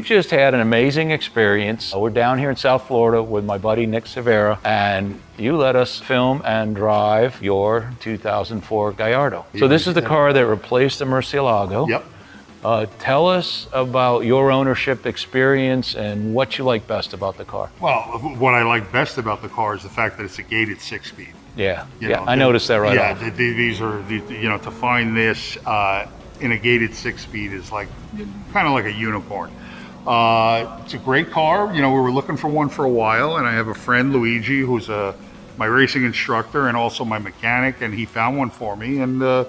just had an amazing experience. We're down here in South Florida with my buddy Nick Cervera, and you let us film and drive your 2004 Gallardo. So this is the car that replaced the Murcielago. Yep. Tell us about your ownership experience and what you like best about the car. Well, what I like best about the car is the fact that it's a gated 6-speed. Yeah, I noticed that right off. Yeah, these are, to find this in a gated 6-speed is like, kind of like a unicorn. It's a great car. We were looking for one for a while, and I have a friend, Luigi, who's my racing instructor and also my mechanic, and he found one for me and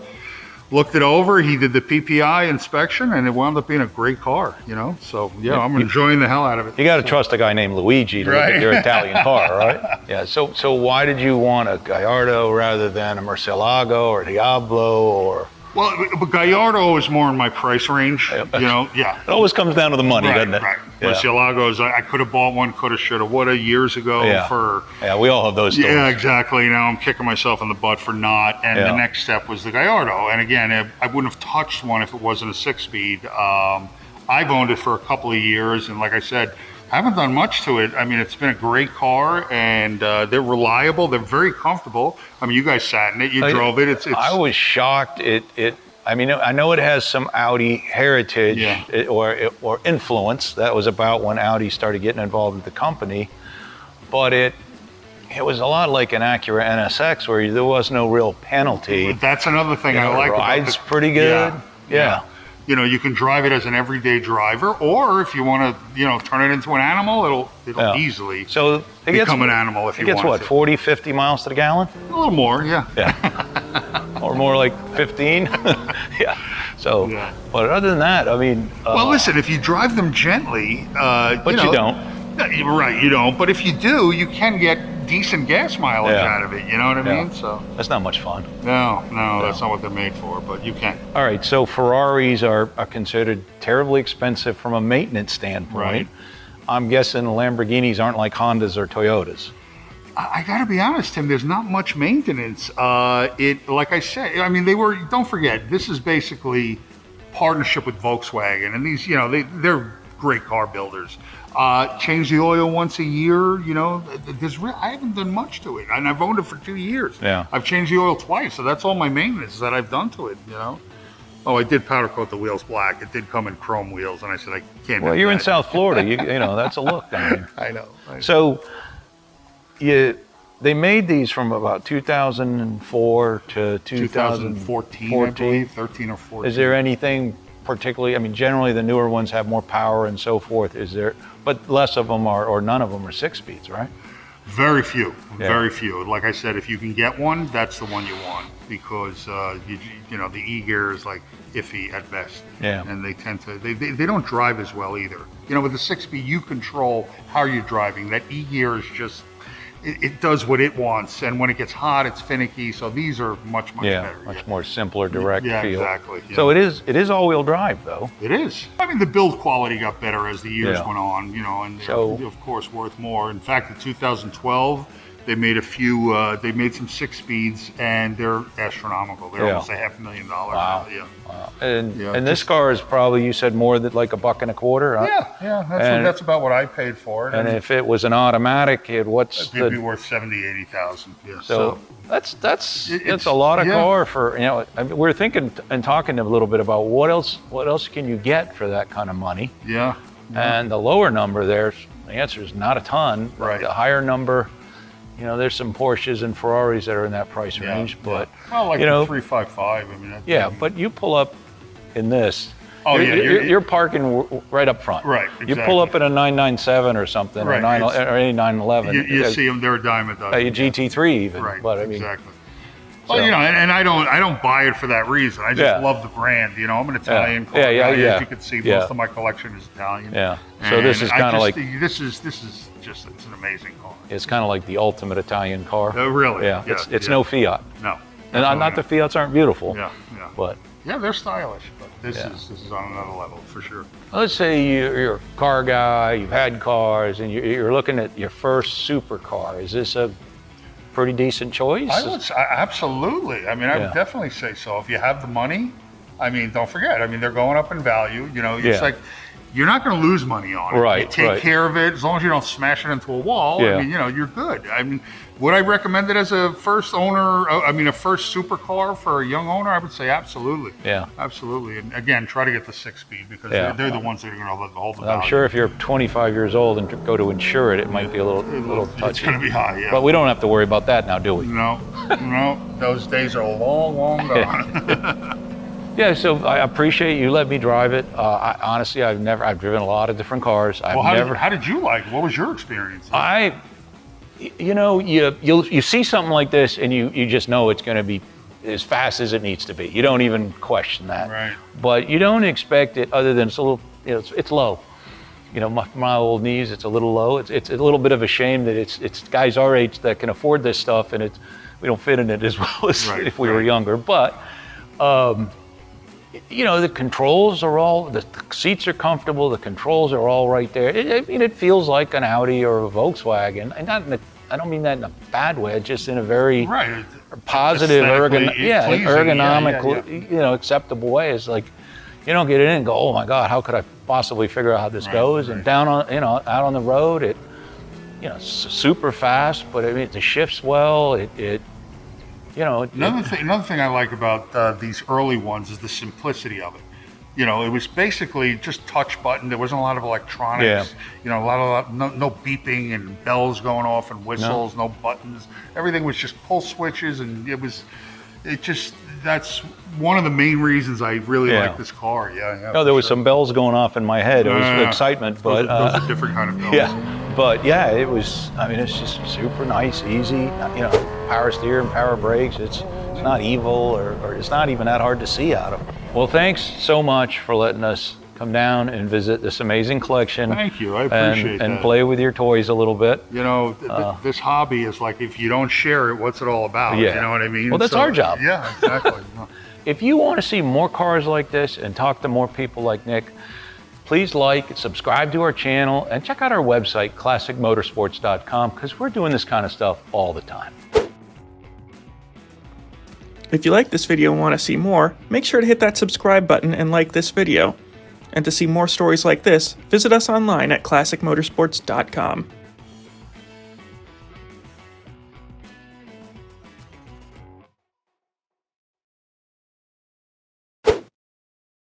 looked it over. He did the PPI inspection, and it wound up being a great car, So, yeah, I'm enjoying the hell out of it. You got to trust a guy named Luigi to look at your Italian car, right? Yeah, so why did you want a Gallardo rather than a Murcielago or Diablo or... Well, but Gallardo is more in my price range, yeah. It always comes down to the money, doesn't it? Right. Murcielagos, I could have bought one, coulda, shoulda, woulda, years ago for... Yeah, we all have those stories. Yeah, exactly. Now I'm kicking myself in the butt for not, and the next step was the Gallardo. And again, I wouldn't have touched one if it wasn't a 6-speed. I've owned it for a couple of years, and like I said, I haven't done much to it. I mean, it's been a great car, and they're reliable. They're very comfortable. I mean, you guys sat in it, you drove it. It's. I was shocked. I mean, I know it has some Audi heritage or influence. That was about when Audi started getting involved with the company, but it was a lot like an Acura NSX where there was no real penalty. That's another thing I like. It rides pretty good. Yeah. You can drive it as an everyday driver, or if you want to, turn it into an animal, it'll easily become an animal if you want to. It gets what, 40, 50 miles to the gallon? A little more, yeah. Or more like 15. Yeah. So, but other than that, I mean. Well, listen, if you drive them gently, but you don't. Right, you don't. But if you do, you can get decent gas mileage out of it. You know what I mean? So that's not much fun. No, that's not what they're made for. But you can. All right. So Ferraris are considered terribly expensive from a maintenance standpoint. Right. I'm guessing Lamborghinis aren't like Hondas or Toyotas. I got to be honest, Tim. There's not much maintenance. Like I said, I mean, Don't forget, this is basically partnership with Volkswagen, and these, they're great car builders. Change the oil once a year. I haven't done much to it, and I've owned it for 2 years. Yeah. I've changed the oil twice, so that's all my maintenance that I've done to it. Oh, I did powder coat the wheels black. It did come in chrome wheels, and I said I can't. Well, you're in South Florida. You that's a look down here. I know. So, they made these from about 2004 to 2014, I believe, 13 or 14. Is there anything particularly? I mean, generally the newer ones have more power and so forth. But less of them or none of them are 6-speeds, right? Very few, very few. Like I said, if you can get one, that's the one you want, because the E-gear is like iffy at best. Yeah. And they tend to, they don't drive as well either. With the 6-speed, you control how you're driving. That E-gear is just, it does what it wants, and when it gets hot, it's finicky. So these are much better. Much more simpler, direct feel. Exactly. Yeah. So it is all-wheel drive, though. It is. I mean, the build quality got better as the years went on, and of course worth more. In fact, in 2012, they made they made some 6-speeds, and they're astronomical. They're almost $500,000. Wow. Yeah. Wow. And this car is probably, you said, more than like $1.25. Huh? Yeah. That's about what I paid for it. And if it was an automatic, it'd be worth 70,000, 80,000. Yeah. So that's a lot of car for, we're thinking and talking a little bit about what else can you get for that kind of money. Yeah. And the lower number the answer is not a ton. Right. The higher number, there's some Porsches and Ferraris that are in that price range, but well, like the 355. I mean, but you pull up in this. Oh, you're parking right up front. Right. Exactly. You pull up in a 997 or something, or any 911. You see them; they're a dime a dozen. A GT3 even. Right. But I mean, exactly. Well, and I don't buy it for that reason. I just love the brand. I'm an Italian car guy. As you can see, most of my collection is Italian. Yeah. So this is kind of like this is just it's an amazing car. It's kind of like the ultimate Italian car. Really? Yeah. It's no Fiat. No. And not the Fiats aren't beautiful. Yeah. But they're stylish. But this is on another level for sure. Let's say you're a car guy. You've had cars, and you're looking at your first supercar. Is this a pretty decent choice? Absolutely. I mean, I would definitely say so. If you have the money, I mean, don't forget. I mean, they're going up in value. It's like you're not going to lose money on it. Right, You take right. care of it as long as you don't smash it into a wall. Yeah. I mean, you're good. I mean, would I recommend it as a first owner? A first supercar for a young owner? I would say absolutely. Yeah. Absolutely. And again, try to get the 6-speed because Yeah. they're the ones that are going to hold the I'm value. sure if you're 25 years old and go to insure it, it might be a little touchy. It's going to be high, yeah. But we don't have to worry about that now, do we? No, those days are long, long gone. Yeah, so I appreciate you letting me drive it. Honestly, I've driven a lot of different cars. How did you like it? What was your experience? You see something like this and you just know it's going to be as fast as it needs to be. You don't even question that. Right. But you don't expect it other than it's a little, it's low. My old knees, it's a little low. It's a little bit of a shame that it's guys our age that can afford this stuff and we don't fit in it as well as if we were younger. But the controls are the seats are comfortable. The controls are all right there. It feels like an Audi or a Volkswagen. And I don't mean that in a bad way. It's just in a very positive, ergonomic, acceptable way. It's like you don't get in and go, oh my God, how could I possibly figure out how this goes? And down on, out on the road, it's super fast, but it shifts well. Another thing I like about these early ones is the simplicity of it. It was basically just touch button. There wasn't a lot of electronics. Yeah. No beeping and bells going off and whistles, no buttons. Everything was just pull switches, and that's one of the main reasons I really like this car. Yeah. No, there was some bells going off in my head. It was excitement, but those are different kind of bells. Yeah, but it was. It's just super nice, easy. Power steer and power brakes. It's not evil, or it's not even that hard to see out of. Well, thanks so much for letting us come down and visit this amazing collection. Thank you. I appreciate that. And play with your toys a little bit. This hobby is like, if you don't share it, what's it all about? Yeah. You know what I mean? Well, that's our job. Yeah, exactly. If you want to see more cars like this and talk to more people like Nick, please subscribe to our channel, and check out our website, classicmotorsports.com, because we're doing this kind of stuff all the time. If you like this video and want to see more, make sure to hit that subscribe button and like this video. And to see more stories like this, visit us online at classicmotorsports.com.